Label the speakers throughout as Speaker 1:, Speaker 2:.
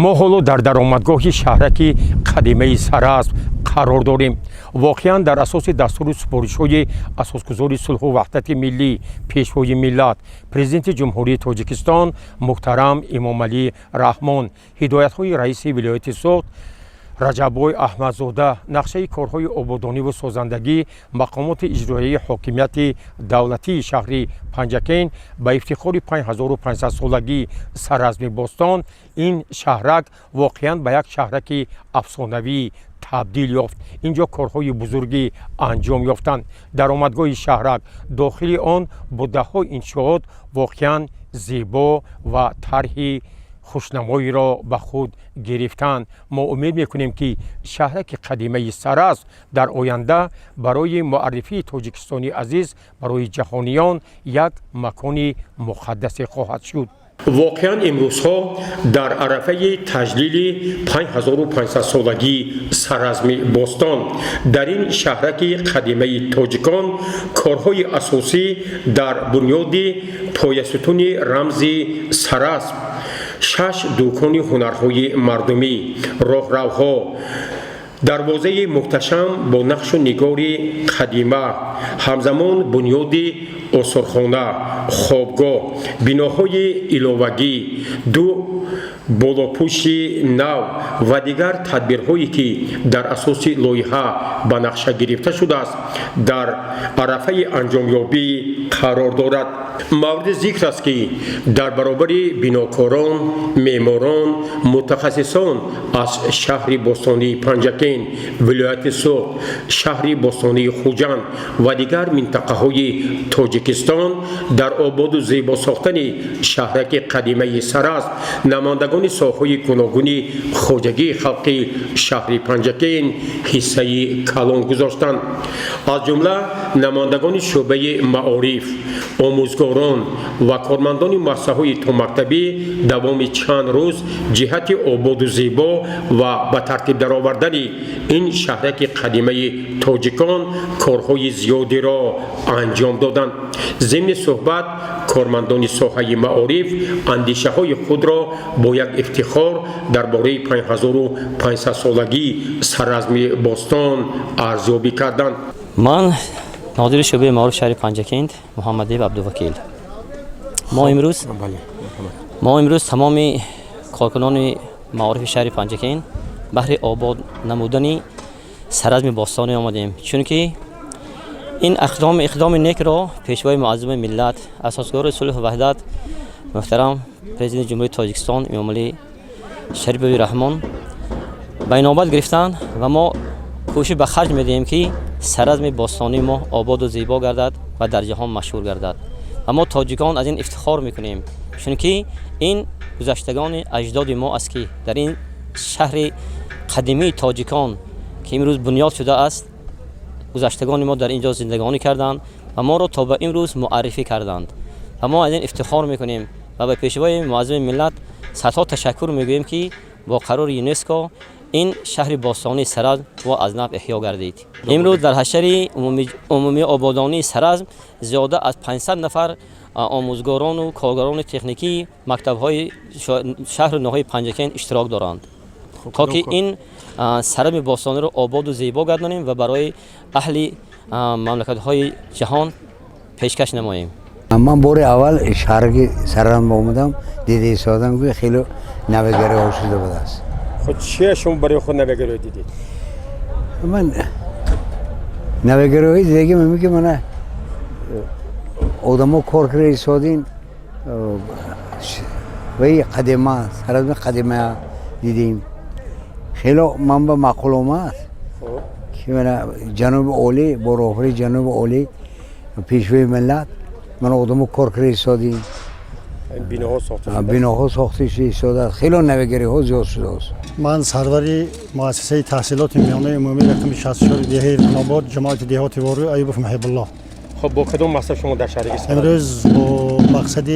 Speaker 1: мо ҳоло дар даромадгоҳи шаҳраки қадимаи Саразм қарор дорем. воқеан дар асоси дастури супоришҳои асосгузори сулҳу ваҳдати миллӣ пешвои миллат президенти ҷумҳурии Тоҷикистон муҳтарам Эмомалӣ Раҳмон, ҳидоятҳои раиси вилояти Соғд Раҷаббой Аҳмадзода, нақшаи корҳои ободониву созандагӣ мақомоти иҷроияи ҳокимияти давлатии шаҳри Панҷакен ба ифтихори 5500-солагии Саразми Бостон, ин шаҳрак воқеан ба як шаҳраки афсонавӣ табдил ёфт. инҷо корҳои бузургӣ анҷом ёфтанд. даромадгоҳи шаҳрак дохили он бо даҳҳо иншоот воқеан зебо ва тарҳи хушнамоиро ба худ гирифтанд. мо умед мекунем ки шаҳраки қадимаи Саразм дар оянда барои муаррифии тоҷикистони азиз барои ҷаҳониён як макони муқаддасе хоҳад шуд. воқеан имрӯзҳо дар арафаи таҷлили 5500-солагии Саразми Бостон дар ин шаҳраки қадимаи тоҷикон корҳои асосӣ дар бунёди поясутуни рамзи Саразм, 6 дӯкони ҳунарҳои мардумӣ, роҳравҳо, дарвозаи муҳташам бо нақшу нигори қадима, ҳамзамон бунёди осорхона, хобгоҳ, биноҳои иловагӣ, 2 болопӯши нав ва дигар тадбирҳое ки дар асоси лоиҳа ба нақша гирифта шудааст дар арафаи анҷомёбӣ қарор дорад. мавриди зикр аст ки дар баробари бинокорон, меъморон, мутахассисон аз шаҳри бостонии Панҷакен, вилояти Соғд, шаҳри бостонии Хуҷанд ва дигар минтақаҳои Тоҷикистон дар ободу зебо сохтани шаҳраки қадимаи Саразм намояндагони соҳаҳои гуногуни хоҷагии халқи шаҳри Панҷакен ҳиссаи калон гузоштанд. аз ҷумла намояндагони шӯъбаи маориф, омӯзгорон ва кормандони муассисаҳои томактабӣ давоми чанд рӯз ҷиҳати ободу зебо ва ба тартиб даровардани ин шаҳраки қадимаи тоҷикон корҳои зиёдеро анҷом доданд. зимни суҳбат кормандони соҳаи маориф андешаҳои худро бо як ифтихор дар бораи 5500-солагии Саразми Бостон арзёбӣ карданд.
Speaker 2: ман нодири шӯъбаи маориф шаҳри Панҷакент Муҳаммадиев Абдувакил. мо имрӯз тамоми коркунони маорифи шаҳри Панҷакен баҳри обод намудани Саразми Бостон омадем, чунки ин иқдоми некро пешвои муаззими миллат, асосгори сулҳу ваҳдат муҳтарам президенти ҷумҳурии Тоҷикистон Эмомалӣ Шарипови Раҳмон ба инобат гирифтанд ва мо кӯшиш ба харҷ медиҳем ки Саразми Бостони мо ободу зебо гардад ва дар ҷаҳон машҳур гардад. ва мо тоҷикон аз ин ифтихор мекунем, чунки ин гузаштагони аҷдоди мо аст ки дар ин шаҳри қадимии тоҷикон ки имрӯз бунёд шудааст, гузаштагони мо дар инҷо зиндагонӣ карданд ва моро то ба имрӯз муаррифӣ карданд. ва мо аз ин ифтихор мекунем ва ба пешвои муаззими миллат садҳо ташаккур мегӯем ки бо қарори ЮНЕСКО ин шаҳри бостони Саразм ва аз нав эҳё гардид. имрӯз дар ҳашари умумии ободонии Саразм зиёда аз 500 нафар омӯзгорону коргарони техникии мактабҳои шаҳру ноҳияи Панҷакен иштирок доранд, то ки ин Саразми Бостониро ободу зебо гардонем ва барои аҳли мамлакатҳои ҷаҳон пешкаш намоем.
Speaker 3: ман бори аввал шаҳраки Саразм омадам, дида истодам ки хеле навигариҳо шуда будааст.
Speaker 1: خود چیه شما برای خود نویگرایی دیدید؟
Speaker 3: من نویگرایی دیدم میگه من آدم‌ها کار کرده ایستادین و این قدیمه Саразм قدیمه دیدیم. خیلی من به معقول آمد که من جنوب عالی با راهبری جنوب عالی پیشوای ملت من آدم‌ها کار کرده ایستادیم. بیناها ساخته شده خیلی نویگری‌ها زیاد شده است.
Speaker 4: من سروری مؤسسه تحصیلات میانه عمومی رقم 64 دهه نوباد جماعت دهات وارو ایوب محب الله.
Speaker 1: خب با کدام مقصد شما در شهر است؟
Speaker 4: امروز با مقصد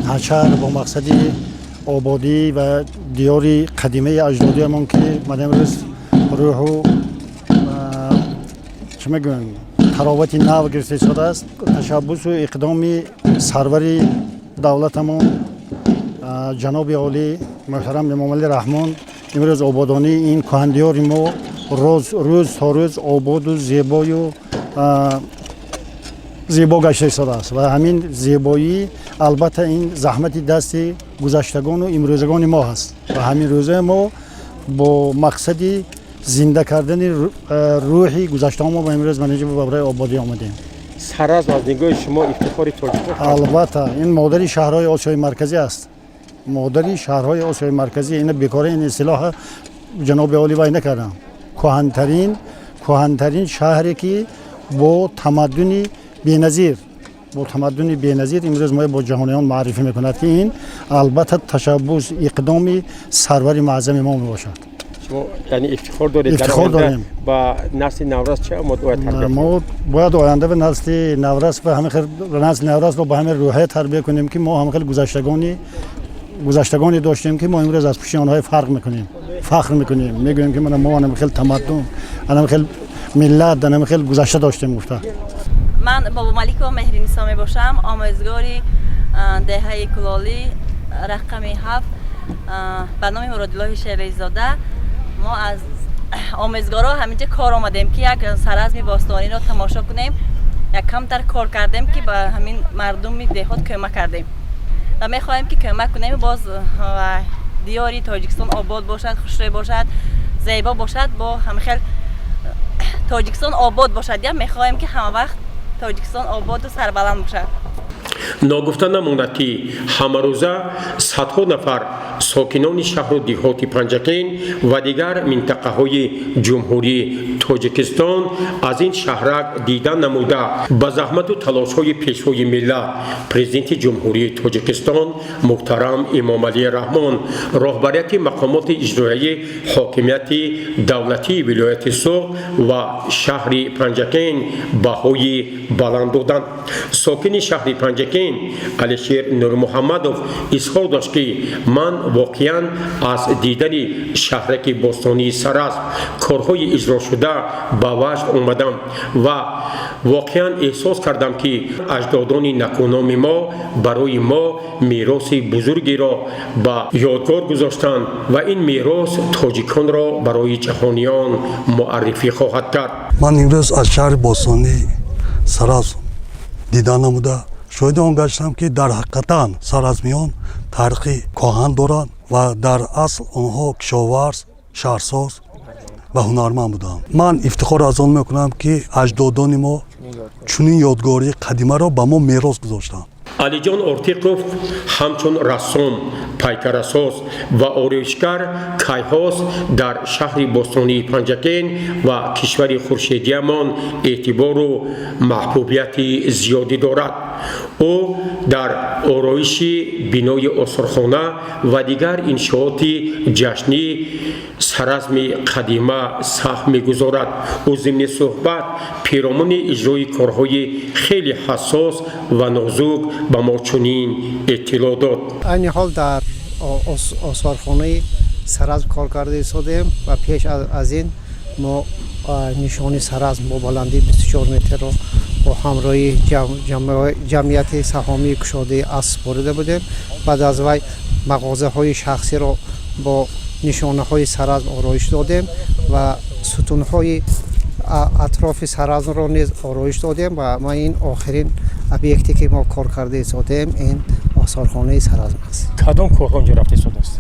Speaker 4: حشر، با مقصد آبادی و دیاری قدیمه اجدادیمان که من امروز روح و چه میگن تراوت نو گرفته شده است. تشبث و اقدام سروری دولتمون جناب عالی محترم امام علی رحمان امروز آبادانی این کهندیار ما روز تا روز آباد و زیبای و زیبا گشته ایستاده است و همین زیبایی البته این زحمت دست گذشتگان و امروزگان ما هست و همین روزه ما با مقصد زنده کردن روحی گذشته ما با امروز منیجه به برای آبادی آمدیم.
Speaker 1: سرازم از نگاه شما افتخار تاجیک‌ها
Speaker 4: البته این مادری شهرهای آسیای مرکزی است. مادری شهرهای آسیای مرکزی این بیکاره این اصطلاح جناب عالی وای نکردم. کهن‌ترین شهری که با تمدن بی‌نظیر امروز ما با جهانیان معرفی میکند که این البته تشبث اقدام سرور معظم ما میباشد.
Speaker 1: شما یعنی افتخار دارید
Speaker 4: افتخار داریم.
Speaker 1: با نسل نوروز چه
Speaker 4: ما باید آینده به نسل نوروز و همین نسل نوروز رو با همین روحیه تربیت کنیم که ما هم خیلی گذشتگانی داشتیم که ما امروز از پیش آنها فخر میکنیم میگوییم که ما خیلی تمدن انا خیلی ملت انا خیلی گذشته داشتیم گفته.
Speaker 5: من بابا ملیک و مهری نسامی باشم، آموزگاری دهه کلالی رقم 7 به نام مرادالله شیری زاده. ما از آموزگارا همینجا کار آمدیم که یک سرازم باستانی را تماشا کنیم، یک کمتر کار کردیم که به همین مردم دهات کمک کردیم و میخواهیم که کمک کنیم باز دیاری تاجیکستان آباد باشد، خوشروی باشد، زیبا باشد، با همه خیلی تاجیکستان آباد باشد. یا میخواهیم که همه وقت تاجیکستان آباد و سربلند باشد.
Speaker 1: ناگفته نماند که همه روزه صدها نفر ساکنان شهر و دیهات پنجکین و دیگر منطقه های جمهوری تاجیکستان از این شهرک دیدن نموده به زحمت و تلاش های پیشوای ملت پرزیدنت جمهوری تاجیکستان محترم امام علی رحمان رهبریت مقامات اجرایی حاکمیت دولتی ولایت سوق و شهر پنجکین بهای بلند دادند. ساکن شهر پنجکین علیشیر نور محمدوف اظهار داشت که من واقعا از دیدن شهرک باستانی سراز کارهای اجرا شده به وجد آمدم و واقعا احساس کردم که اجدادان نکونام ما برای ما میراث بزرگی را به یادگار گذاشتند و این میراث تاجیکان را برای جهانیان معرفی خواهد کرد.
Speaker 6: من امروز از شهر باستانی سراز دیدن نموده شاید آن گشتم که در حقیقت سرازمیان تاریخی کهن دارند و در اصل آنها کشاورز، شهرساز و هنرمند بودند. من افتخار از آن میکنم که اجدادان ما چنین یادگاری قدیمه را به ما میراث گذاشتند.
Speaker 1: علی جان ارتیقوف همچون رسام، پیکرساز و آرایشگر کیهاس در شهر باستانی پنجکین و کشور خورشیدیمان اعتبار و محبوبیت زیادی دارد. او در آرایش بنای آثارخانه و دیگر انشاءات جشنی سرازم قدیمه سهم می‌گذارد. او ضمن صحبت پیرامون اجرای کارهای خیلی حساس و نازک به ما چنین اطلاع داد.
Speaker 7: این حال در آثارخانه سرازم کار کرده ایستادیم و پیش از این ما نشانی سرازم با بلندی 24 متر را با همراهی جمعیت سهامی کشاده اسب بریده بودیم. بعد از وی مغازه های شخصی را با نشانه های سرازم آرایش دادیم و ستون های اطراف سرازم را نیز آرایش دادیم و ما این آخرین ابیکتی که ما کار کرده ایستادیم این آثارخانه سرازم است.
Speaker 1: کدام کارها اونجا رفته ایستاده است؟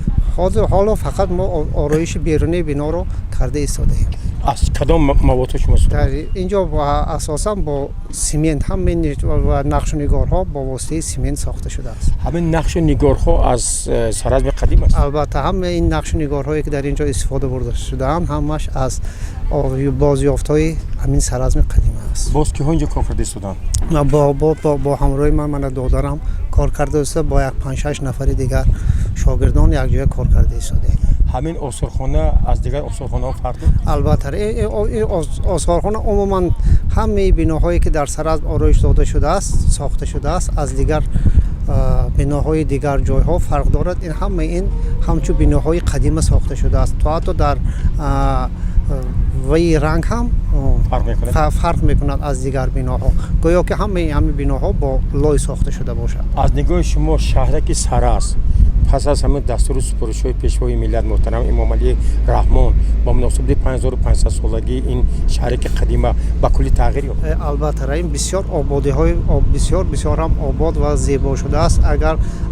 Speaker 7: حالا فقط ما آرایش بیرونی بنا را کرده ایستادیم.
Speaker 1: از کدام مواد شما
Speaker 7: در اینجا اساسا با سیمنت همین و نقش و نگارها با واسطه سیمنت ساخته شده است.
Speaker 1: همین نقش و نگارها از سرازم قدیم است.
Speaker 7: البته همه این نقش و نگارهایی که در اینجا استفاده برده شده‌اند همش از بازیافت‌های همین سرازم قدیم است.
Speaker 1: باز که ها اینجا کار کرده ایستادن؟
Speaker 7: با همراه من دادرم کار کرده است با یک 5-6 نفر دیگر شاگردان یک جای کار کرده ایستادیم.
Speaker 1: همین آثارخانه از دیگر آثارخانه‌ها فرق دارد؟
Speaker 7: البته این آثارخانه عموما همه بناهایی که در سرازم آرایش داده شده است ساخته شده است از دیگر بناهای دیگر جایها فرق دارد. این همه همچون بناهای قدیمی ساخته شده است. تو حتی در وی رنگ هم فرق میکند از دیگر بناها گویا که همه بناها با لای ساخته شده باشد.
Speaker 1: از نگاه شما شهرک سراز پس از همین دستور سپرش‌های پیشوای ملت محترم امام علی رحمان با مناسبت 5500 سالگی این شهر که قدیمه با کلی تغییر یافت.
Speaker 7: البته را این بسیار آبادی‌های بسیار هم آباد و زیبا شده است.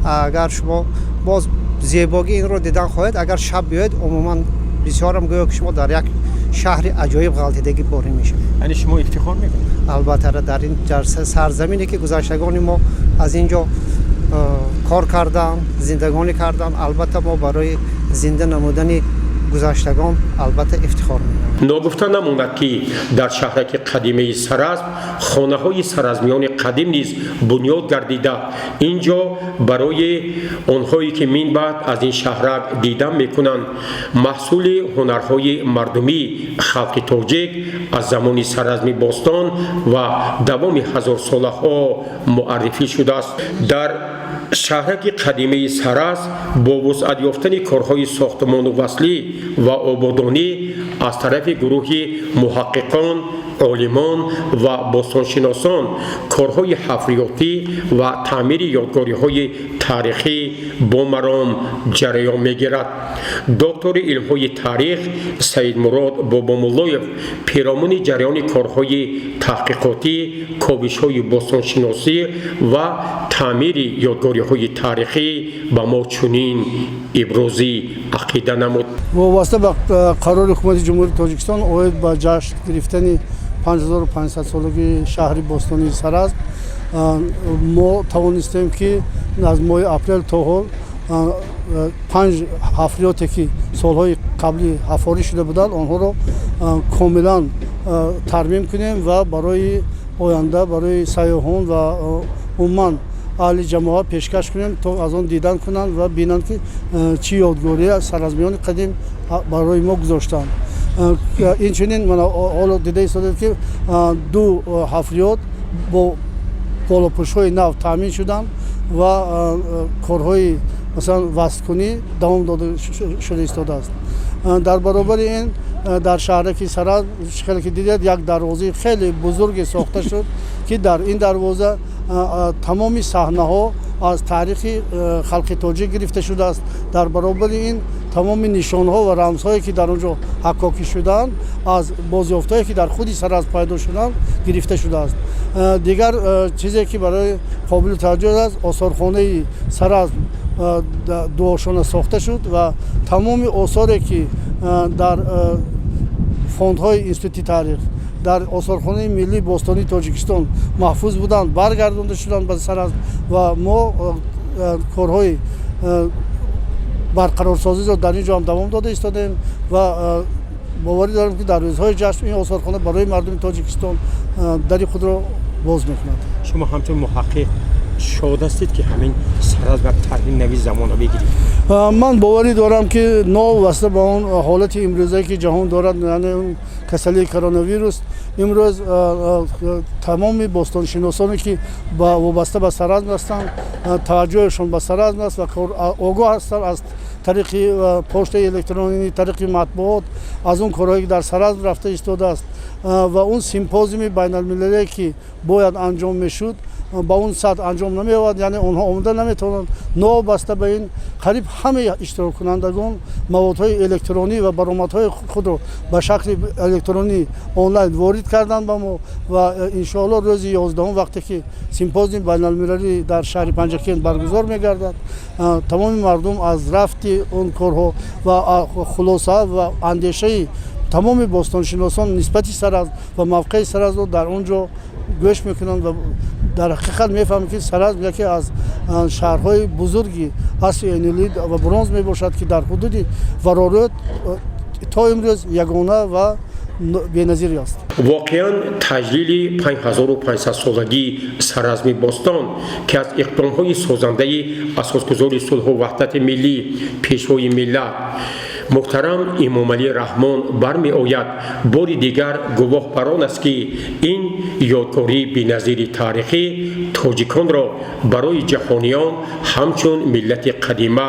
Speaker 7: اگر شما باز زیبایی این رو دیدن خواهید، اگر شب بیاید عموما بسیار هم گویا که شما در یک شهر عجایب غلطیدگی باری میشه.
Speaker 1: یعنی شما افتخار میکنید؟
Speaker 7: البته در این سرزمینی که گذشتگان ما از اینجا کار کردن، زندگانی کردن، البته ما برای زنده نمودن گذشتگان البته افتخار می‌کنیم.
Speaker 1: ناگفته نماند که در شهرک قدیمه سراسب خانه‌های سرازمیان قدیم نیز بنیاد گردیده. اینجا برای آنهایی که من بعد از این شهرک دیدن میکنند محصول هنرهای مردمی خلق تاجیک از زمان سرازمی باستان و دوام هزار ساله ها معرفی شده است. در شهرک قدیمه سرس با وسعت یافتن کارهای ساختمان و وصلی و آبادانی از طرف گروه محققان، عالمان و باستانشناسان کارهای حفریاتی و تعمیر یادگاری‌های تاریخی با مرام جریان می‌گیرد. دکتر علم‌های تاریخ سید مراد بابامولایف پیرامون جریان کارهای تحقیقاتی، کاوش‌های باستانشناسی و تعمیر یادگاری‌های تاریخی با ما چنین ابرازی عقیده نمود.
Speaker 8: وابسته به قرار حکومت جمهوری تاجیکستان اوید به جشن گرفتن 5500 سالگی شهر باستانی سراسب ما توانستیم که از ماه اپریل تا حال 5 حفریاتی که سالهای قبلی حفاری شده بودند آنها را کاملا ترمیم کنیم و برای آینده برای سیاحان و عموما اهل جماعت پیشکش کنیم تا از آن دیدن کنند و بینند که چی یادگاری سرازمیان قدیم برای ما گذاشتند. این چنین من حالا دیده ایستاده که 2 حفریات با بالاپوش‌های نو تامین شدند و کارهای مثلا وصل‌کنی دوام داده شده ایستاده است. در برابر این در شهرک سراسب خیلی که دیدید یک دروازه خیلی بزرگ ساخته شد که در این دروازه تمامی صحنه‌ها از تاریخ خلق تاجیک گرفته شده است. در برابر این تمامی نشان‌ها و رمزهایی که در آنجا حکاکی شدند از بازیافت‌هایی که در خودی سراسب پیدا شدند گرفته شده است. دیگر چیزی که برای قابل توجه است آثارخانه سراسب دوآشانه ساخته شد و تمامی آثاری که در فوندهای اینستیتوت تاریخ در آثارخانه ملی باستانی تاجیکستان محفوظ بودند برگردانده شدند به سراسب و ما کارهای برقرارسازی را در اینجا هم دوام داده ایستادیم و باوری دارم که در روزهای جشن این آثارخانه برای مردم تاجیکستان در خود را باز می‌کند.
Speaker 1: شما همچون محقق شاد هستید که همین سراسب و طرح نوی زمان بگیرید؟
Speaker 8: من باوری دارم که نو واسه با اون حالت امروزی که جهان دارد یعنی اون کسری کرونا ویروس امروز تمامی باستانشناسانی که با وابسته به سراسب هستند توجهشون به سراسب است و آگاه هستند از طریق پست الکترونیکی طریق مطبوعات از اون کارهایی که در سراسب رفته ایستاده است و اون سیمپوزیوم بین المللی که باید انجام میشد با اون سطح انجام نمی‌یابد، یعنی اونها آمده نمیتونند. نوبسته به این قریب همه اشتراک کنندگان موادهای الکترونی و برآمدهای خود را به شکل الکترونی آنلاین وارد کردند با ما و ان شاء الله روز 11 وقتی که سیمپوزیوم بین المللی در شهر پنجکین برگزار می‌گردد تمام مردم از رفت اون کارها و خلاصه و اندیشه تمام باستانشناسان نسبت سراسب و موقع سراسب را در اونجا گوش میکنند و در حقیقت میفهمید که سراسب یکی از شهرهای بزرگی عصر اینیلی و برنز میباشد که در حدود ورارات تا امروز یگانه و بی‌نظیری است.
Speaker 1: واقعا تجلیل 5500 سالگی سرازمی باستان که از اقدام‌های سازنده اساسگذار صلح و وحدت ملی پیشوای ملت محترم امام علی رحمان برمی آید باری دیگر گواه بر آن است که این یادگاری بی‌نظیر تاریخی تاجیکان را برای جهانیان همچون ملت قدیمه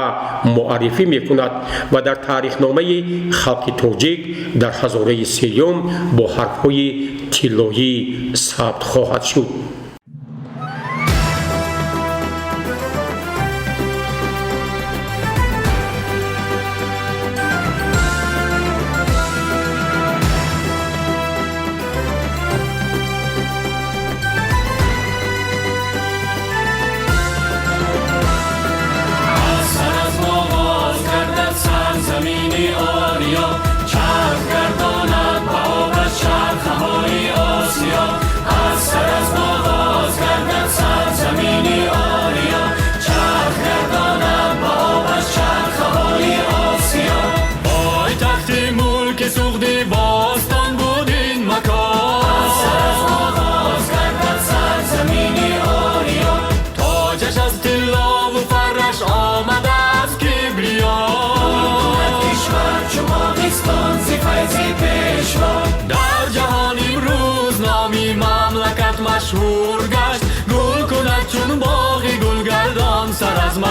Speaker 1: معرفی می کند و در تاریخنامه خلق تاجیک در هزاره سیوم با حرف‌های طلایی ثبت خواهد شد.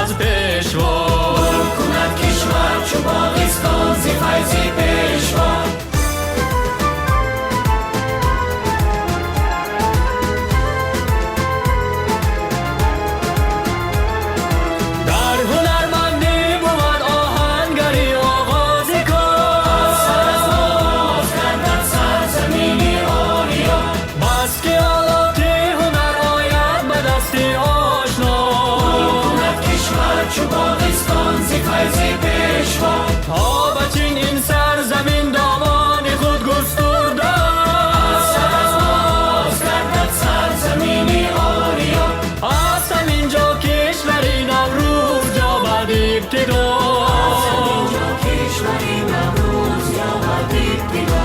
Speaker 9: از پیشوا کند کشور چو باغستان ز فیض پیشوا در هنرمندی بود آهنگری آغاز کار سر از آغاز کردن سرزمینی آریا بس که آلات هنر آید به دست آشنا کند کشور چو باغستان ز فیض پیشوا تا بچین این سرزمین دامان خود گسترده سر از آغاز کردن سرزمینی آریا از همینجا کشوری نوروز یابد ابتدا از همینجا کشوری نوروز یابد ابتدا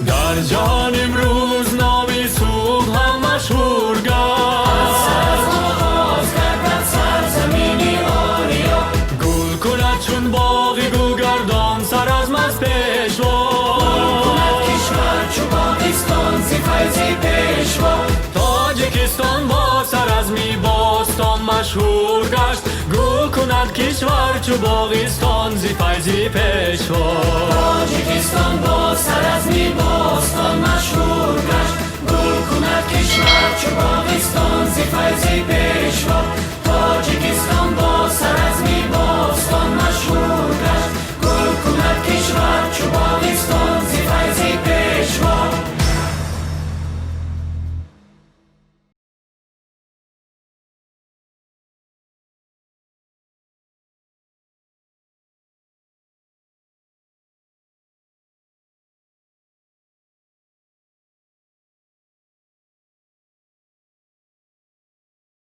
Speaker 9: در جهان امروز نامی صبح هم مشهور گشت سر از آغاز کردن سرزمینی آریا گل کند چون باغی گوگردان سر از مز پیشوا گل کند کشور چو باغستان ز فیض پیشوا تاجیکستان با سر از می باستان مشهور گشت گل کند کشور چو باغستان ز فیض پیشوا تاجیکستان با سر از می باستان مشهور